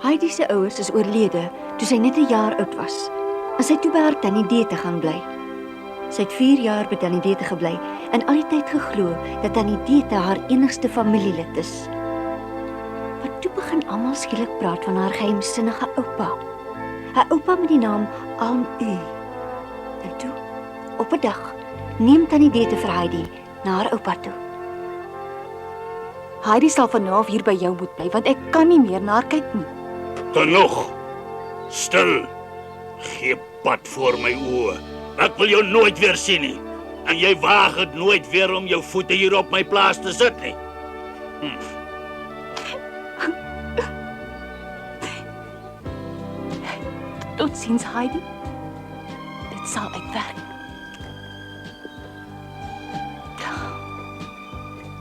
Heidi se ouers is oorlede toe sy net 'n jaar oud was. En sy het toe by haar tannie Dete gaan bly. Sy het 4 jaar by tannie Dete gebly en al die tyd geglo dat tannie Dete haar enigste familielid is. Maar toe begin almal skielik praat van haar geheimsinnige oupa. Haar oupa met die naam Alm-U. En toe, op 'n dag, neem tannie Dete vir Heidi na haar oupa toe. Heidi sal van nou af hier by jou moet bly, want ek kan nie meer na haar kyk nie. Genoeg. Stil. Gee pad voor my oë. Ek wil jou nooit weer sien nie. En jy waag dit nooit weer om jou voete hier op my plaas te sit nie. Totsiens, Heidi. Dit sal uitwerk.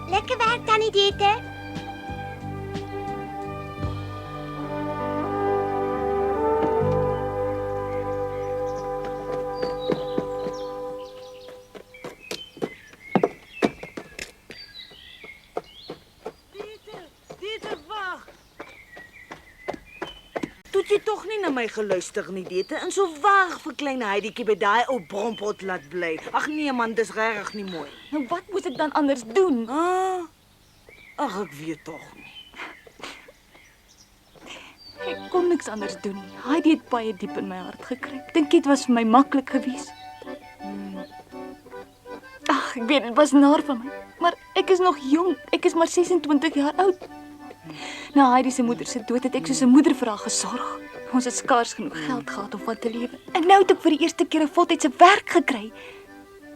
Lekker werk, tannie Dete. Dete, wag. Toe jy tog nie na my geluister nie, Dete, en so waag vir klein Heidietjie by daai ou brompot laat bly. Ag nee man, dis regtig nie mooi. Nou wat moet ek dan anders doen? Ag, ek weet tog nie. Ek kon niks anders doen nie. Heidi het baie diep in my hart gekry. Ek dink dit was vir my maklik geweest. Ag, ek weet dit was naar van my, maar ek is nog jong. Ek is maar 26 jaar oud. Na Heidi se moeder se dood het ek soos 'n moeder vir haar gesorg. Ons het skaars genoeg geld gehad om van te lewe. En nou het ek vir die eerste keer 'n voltydse werk gekry.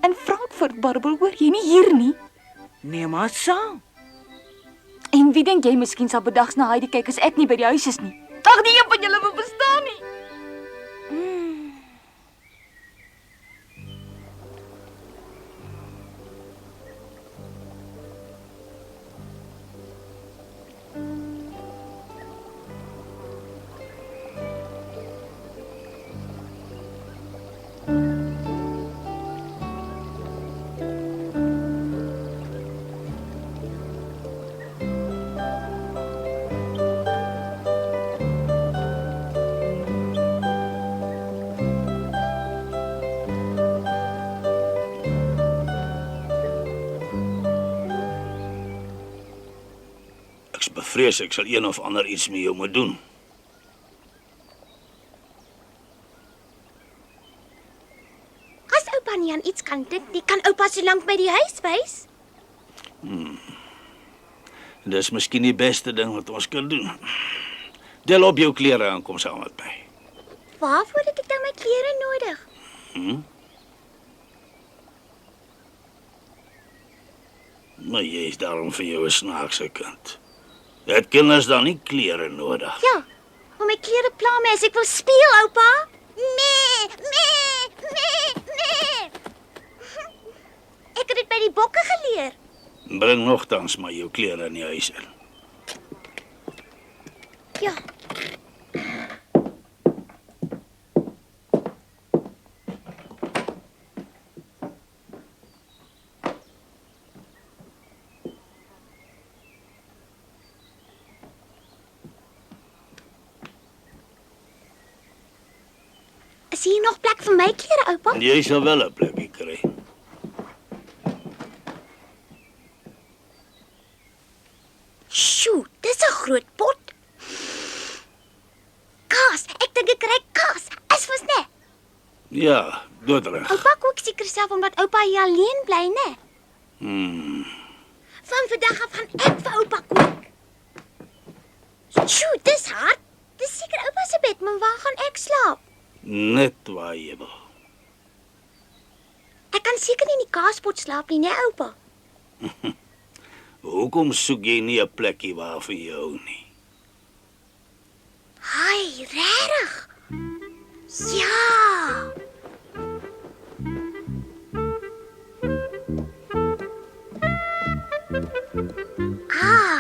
In Frankfurt, Barbel, hoor jy nie hier nie? Nee, maar saam. En wie dink jy miskien sal bedags na Heidi kyk as ek nie by die huis is nie? Ag, nie een van julle wil bestaan nie. Ek's bevrees ek sal een of ander iets met jou moet doen. As oupa nie aan iets kan dink nie, kan oupa so lank by die huis wees. Dis miskien die beste ding wat ons kan doen. Del op jou klere en kom saam met my. Waarvoor het ek dan my klere nodig? Maar jy is daarom vir jou 'n snaakse kind. Het kinders dan nie klere nodig? Ja, maar my klere pla my as ek wil speel, oupa. Nee, nee, nee, nee. Ek het dit by die bokke geleer. Bring nogtans maar jou klere in die huis in. Ja. Is hier nog plek vir my klere, oupa? Jy sal wel 'n plekkie kry. Sjoe, dis 'n groot pot. Kaas, ek dink ek kry kaas. Is mos nee. Ja, doodreg. Oupa kook seker self omdat oupa hier alleen bly, né? Van vandag af gaan ek vir oupa kook. Sjoe, dis hard. Dis seker oupa se bed, maar waar gaan ek slaap? Net waar jy wil. Ek kan seker nie in die kaaspot slaap nie, né, oupa? Hoekom soek jy nie 'n plekkie waar vir jou nie? Hai, regtig? Ja.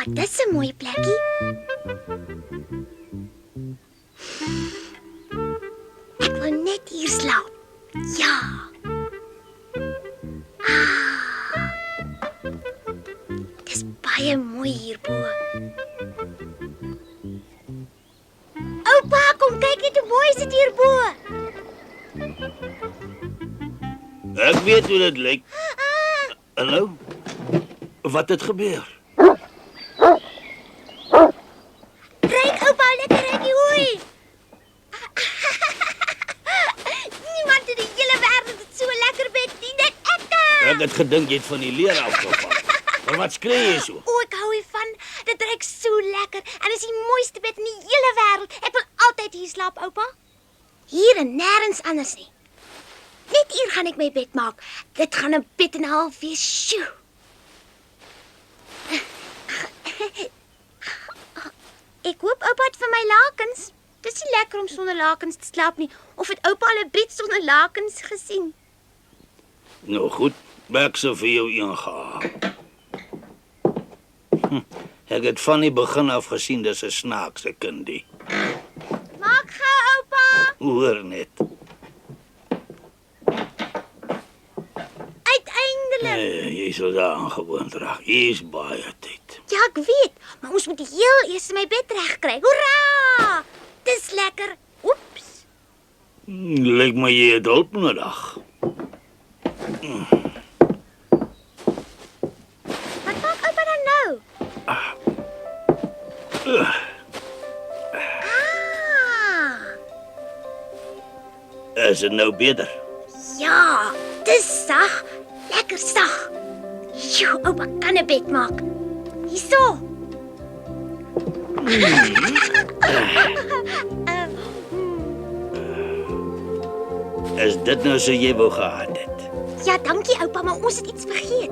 Dis 'n mooi plekkie. Ek wil net hier slaap. Ja. baie mooi hierbo. Oupa, kom kyk net hoe mooi is dit hierbo. Ek weet hoe dit lyk. Hallo? Wat het gebeur? Ryk oupa, lekker rykie, hooi. Niemand in die hele wêreld het so lekker bed nie, net ek. Ek het gedink jy het van die leer afgeval. Maar wat skree jy so? O, ek hou hiervan. Dit ruik so lekker en is die mooiste bed in die hele wêreld. Ek wil altyd hier slaap, oupa. Hier en nêrens anders nie. Net hier gaan ek my bed maak. Dit gaan 'n bed en 'n half wees. Sjoe. Ek hoop oupa het vir my lakens. Dis nie lekker om sonder lakens te slaap nie. Of het oupa al 'n bed sonder lakens gesien? Nou goed, ek sal vir jou een gehaal. Ek het van die begin af gesien dis 'n snaakse kindie. Maak gou, oupa. Hoor net. Uiteindelik. Nee, jy sal daaraan gewoond raak. Hier's baie tyd. Ja, ek weet, maar ons moet heel eers my bed regkry. Hoera! Dis lekker. Oeps. Lyk my jy het hulp nodig. Wat maak oupa dan nou? Ah. Is dit nou beter? Ja, dis sag. Lekker sag. Sjoe, oupa kan 'n bed maak. Hierso. Is dit nou so jy wou gehad het? Ja, dankie oupa, maar ons het iets vergeet.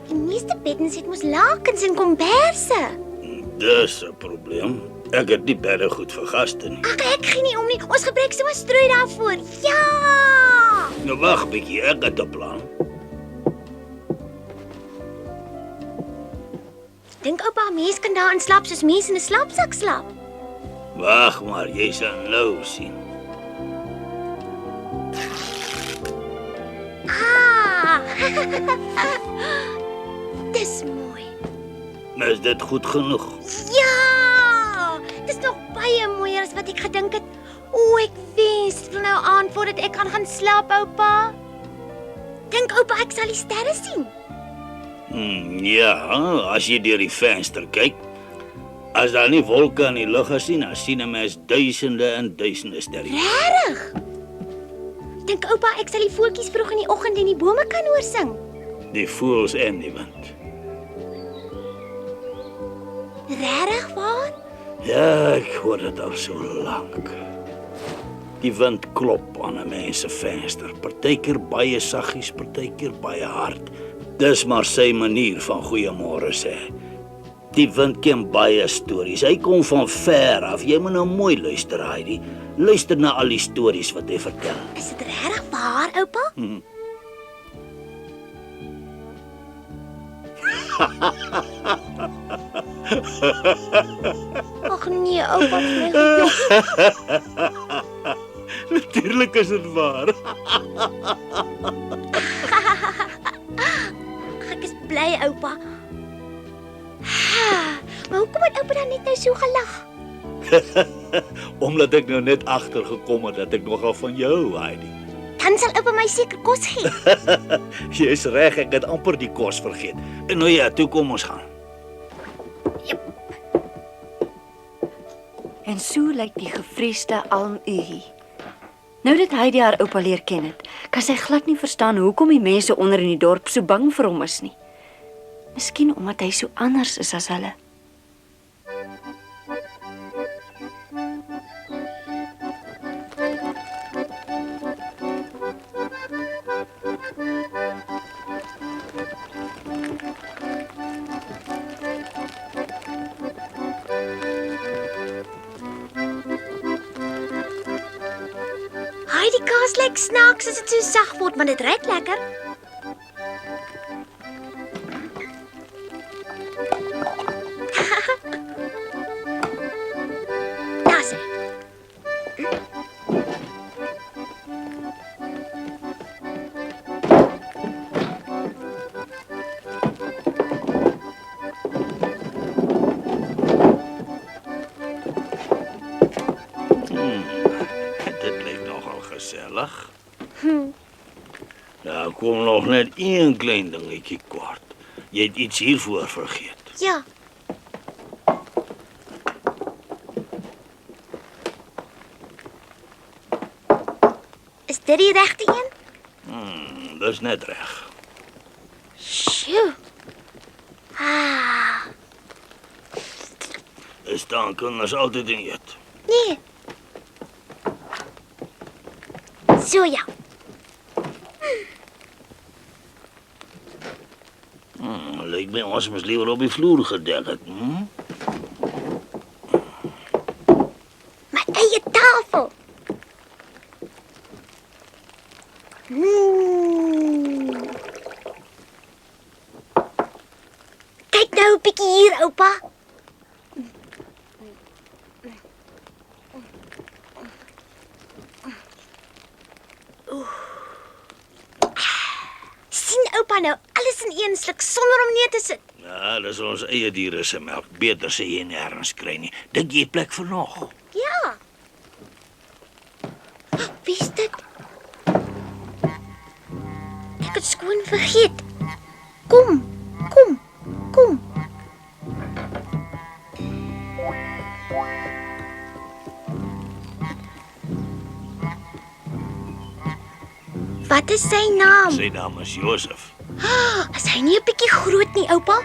Die meeste beddens het mos lakens en komberse. Dis 'n probleem. Ek het nie baie goed vir gaste nie. Ag, ek gee nie om nie. Ons gebruik sommer strooi daarvoor. Ja! Nou wag 'n bietjie, ek het 'n plan. Dink oupa, mense kan daarin slaap soos mense in 'n slaapsak slaap. Wag maar, jy sal nou sien. Ah! Dis mooi. Is dit goed genoeg? Ja! Dis nog baie mooier as wat ek gedink het. O, ek wens vir nou aan voordat ek kan gaan slaap, oupa. Dink oupa ek sal die sterre sien. Ja, as jy deur die venster kyk. As daar nie wolke in die lug is nie, dan sien 'n mens duisende en duisende sterre. Regtig? Dink oupa ek sal die voeltjies vroeg in die oggend in die bome kan hoor sing. Die voëls en die wind. Regtig waar? Ja, ek hoor dit al so lank. Die wind klop aan 'n mens se venster. Partykeer baie saggies, partykeer baie hard. Dis maar sy manier van goeiemôre sê. Die wind ken baie stories. Hy kom van ver af. Jy moet nou mooi luister, Heidi. Luister na al die stories wat hy vertel. Is dit regtig waar, oupa? Ag nee, oupa het my gejok. Natuurlik is dit waar. Ek is bly, oupa. Maar hoekom het oupa dan net nou so gelag? Omdat ek nou net agtergekom het dat ek nogal van jou hou, Heidi. Dan sal oupa my seker kos gee. Jy's reg, ek het amper die kos vergeet. En nou ja, toe kom ons gaan. En so lyk die gevreesde alm-ugie. Nou dat hy haar oupa leer ken het, kan sy glad nie verstaan hoekom die mense onder in die dorp so bang vir hom is nie. Miskien omdat hy so anders is as hulle. Die kaas lyk snaaks as dit so sag word, maar dit ruik lekker. Daar's hy. kom nog net een klein dingetjie kort. Jy het iets hiervoor vergeet. Ja. Is dit die regte een? Dis net reg. Sjoe. Ah, Is staan kinders altyd in eet. nee. So ja. Lyk my ons moes liewer op die vloer gedek het. My eie tafel. Kyk nou 'n bietjie hier, oupa. Sien oupa nou alles in een sluk sonder om neer te sit. Ja, dis ons eie diere se melk. Beter sê jy nêrens kry nie. Dink jy plek vir nog? Ja. Wie is dit? Ek het skoon vergeet. Kom, kom, kom. Wat is sy naam? Sy naam is Josef. Is hy nie 'n bietjie groot nie, oupa?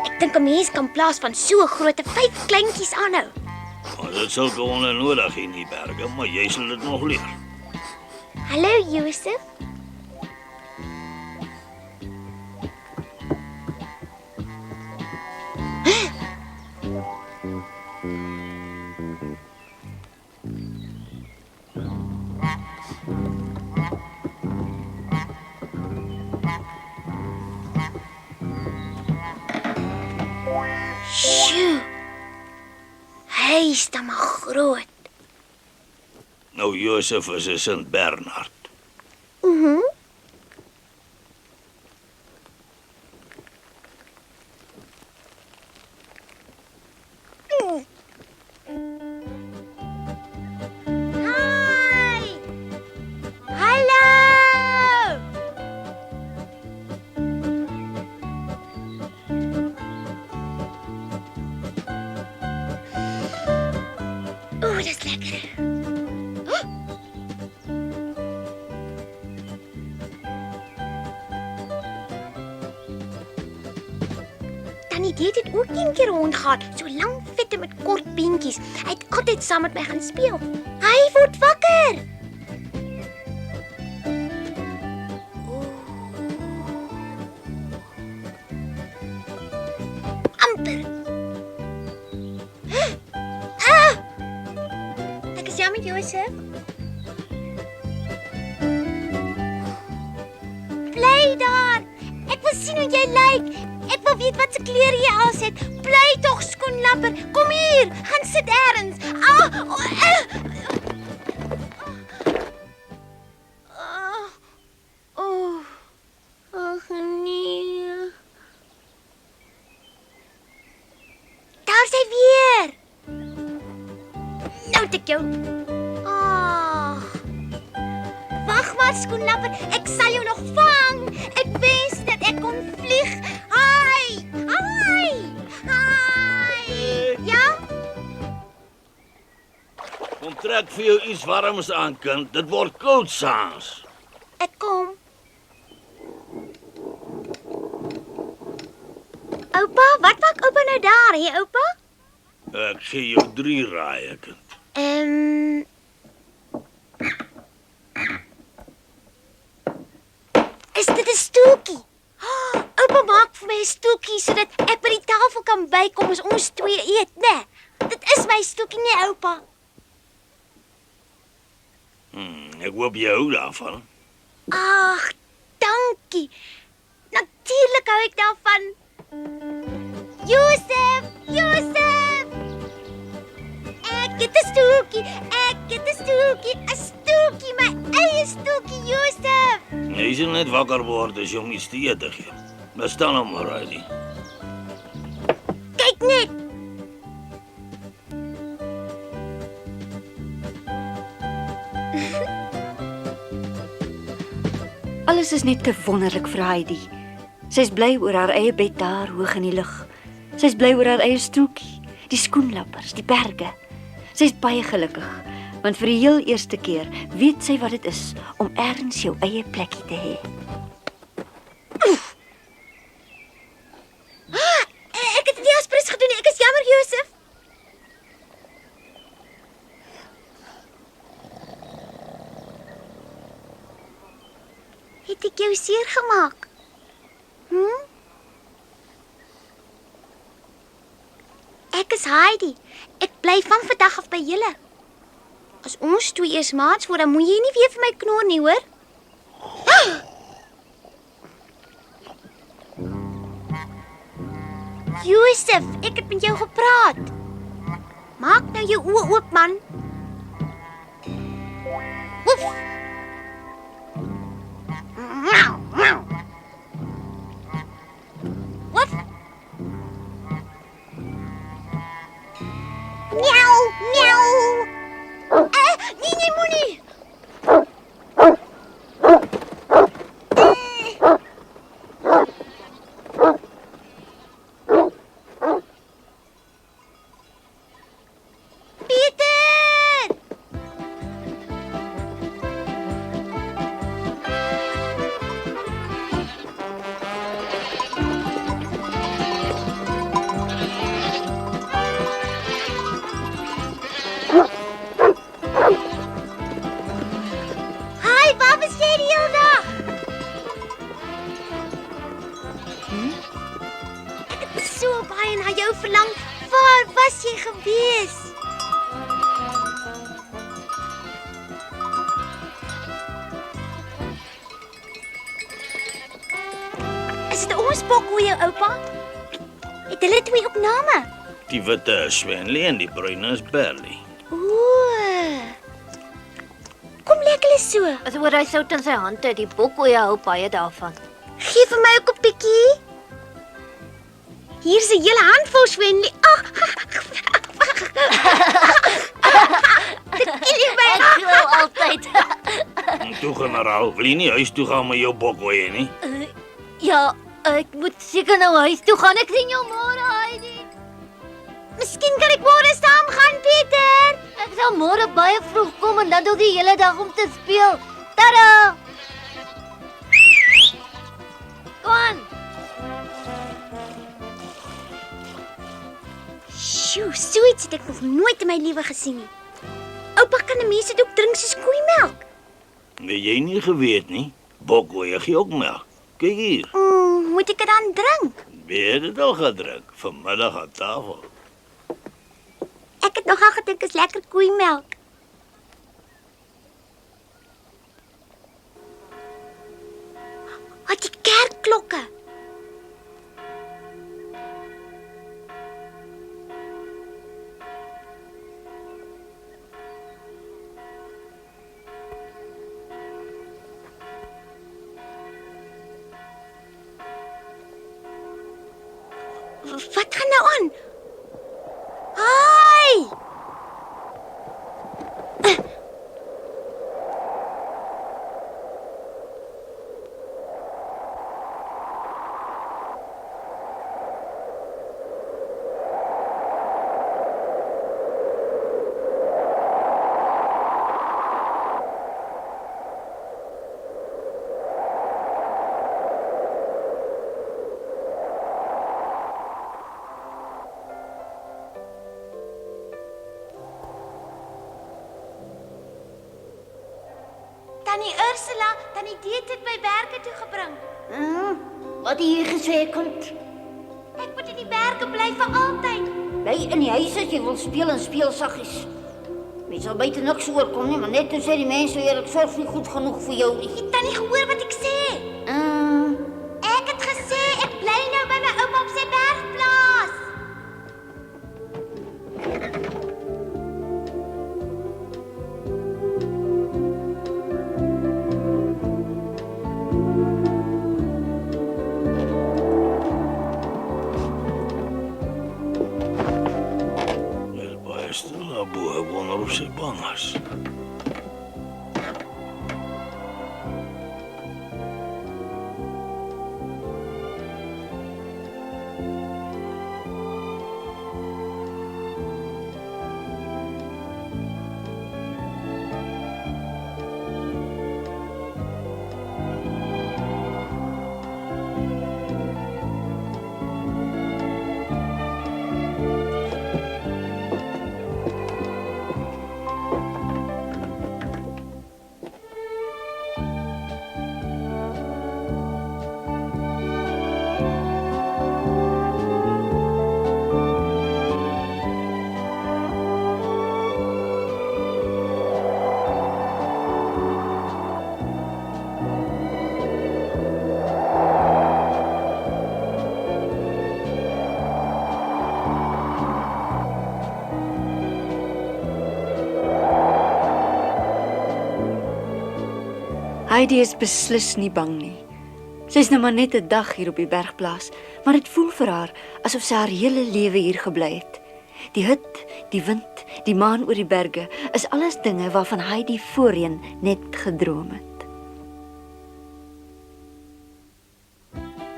Ek dink 'n mens kan plaas van so 'n grootte 5 kleintjies aanhou. Dit sal gewoon nodig in die berge, maar jy sal dit nog leer. Hallo, Josef. Sjoe. Hy is dan maar groot. Nou Josef is 'n Sint Bernard. Hi. Hallo. Dis lekker. Tannie Diet het ook een keer rondgaan, so lang vette met kort beentjies. Hy het altyd saam met my gaan speel. Hy word wakker. Amper. Ek is jammer, Josef. Bly daar. Ek wil sien hoe jy lyk. Ek wil weet wat se klere jy al het. Bly tog, skoenlapper. Kom hier, gaan sit ergens. Ag nee. Daar sy weer. Nou te jou. Wag maar, skoenlapper. Ek sal jou nog vang. Ek wens dat ek kon vlieg. Hi! Hi! Hi! Ja? Kom trek vir jou iets warms aan, kind. Dit word koud saans. Ek kom. Oupa, wat maak oupa nou daar, hè, oupa? Ek gee jou 3 raaie, kind. Is dit 'n stoeltjie? Oupa maak vir my 'n stoeltjie sodat ek by die tafel kan bykom as ons twee eet, né? Dit is my stoeltjie, nee, oupa. Ek hoop jy hou daarvan. Ag, dankie. Natuurlik hou ek daarvan. Josef, Josef! Ek het 'n stoeltjie, my eie stoeltjie, Josef. Jy sal net wakker word as jy hom iets te eet gee. Maar staan hom maar uit. Kyk net. Alles Alles is net te wonderlik vir Heidi. Sy's bly oor haar eie bed daar hoog in die lug. Sy's bly oor haar eie stoeltjie, die skoenlappers, die berge. Sy's baie gelukkig, want vir die heel eerste keer weet sy wat dit is om ergens jou eie plekkie te hê. Ek het dit nie aspres gedoen nie. Ek is jammer, Josef. Het ek jou seer gemaak? Ek is Heidi. Ek bly van vandag af by julle. As ons twee eers maats word, dan moet jy nie weer vir my knor nie, hoor? Josef, ek het met jou gepraat. Maak nou jou oë oop, man. Woef. Woef. Miauw, miauw. Nee, moenie. Peter! Hi, waar was jy die hele dag? Ek het so baie na jou verlang. Waar was jy gewees? Is dit ons bokkoeie, oupa? Het hulle twee ook name? Die witte is Swenley en die bruine is Berlie. Ooh. Kom lekker is so. As oor hy sout in sy hande, die bokkoeie hou baie daarvan. Gee vir my ook 'n bietjie. Hier's 'n hele handvol Swenley. Ag. Dit kill my. Ek glo altyd. Toe generaal, wil jy nie huis toe gaan met jou bokkoeie nie? Ja, ek moet seker nou huis toe gaan. Ek sien jou môre, Heidi. Miskien kan ek môre saam gaan, Pieter. Ek sal môre baie vroeg kom en dan doen die hele dag om te speel. Tada! Kom aan. Sjoe, so iets het ek nog nooit in my lewe gesien nie. Oupa, kan 'n mens dit ook drink soos koeimelk? Het jy nie geweet nie? Bokkoeie gee ook melk. Kyk hier, Moet ek dit dan drink? wie het dit al gedrink? Vanmiddag aan tafel. Ek het nogal gedink is lekker koeimelk. Wat die kerkklokke. Wat gaan nou aan? Hi! Tannie Ursula, tannie Deet het my berge toe gebring. Wat jy hier gesê, kind? Ek moet in die berge bly vir altyd. Bly in die huis as jy wil speel en speel saggies. Mens sal buite niks oorkom nie, maar net toe sê die mense weer ek sorg nie goed genoeg vir jou nie. Het tannie gehoor wat ek sê? Ek het gesê ek bly nou by my ouma op sy bergplaas. Boa wonder of sy bang is. Heidi is beslis nie bang nie. Sy's nou maar net 'n dag hier op die bergplaas, maar dit voel vir haar asof sy haar hele lewe hier gebly het. Die hut, die wind, die maan oor die berge is alles dinge waarvan Heidi voorheen net gedroom het.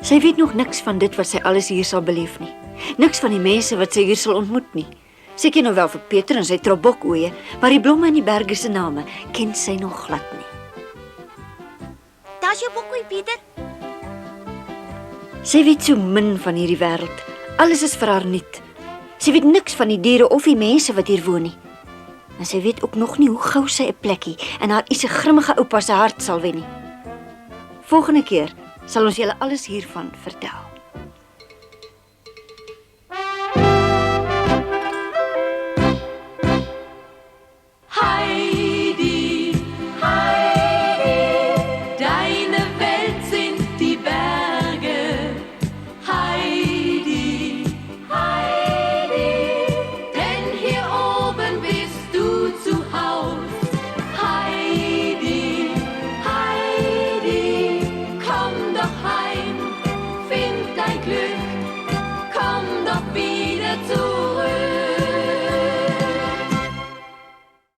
Sy weet nog niks van dit wat sy alles hier sal beleef nie. Niks van die mense wat sy hier sal ontmoet nie. Sy ken nou wel vir Peter en sy trobokoeie, maar die blomme in die berge se name ken sy nog glad nie. Daar's jou bokkie, Pieter. Sy weet so min van hierdie wêreld. Alles is vir haar nuut. Sy weet niks van die diere of die mense wat hier woon nie. En sy weet ook nog nie hoe gou sy 'n plekkie in haar se grimmige oupa se hart sal wen nie. Volgende keer sal ons julle alles hiervan vertel.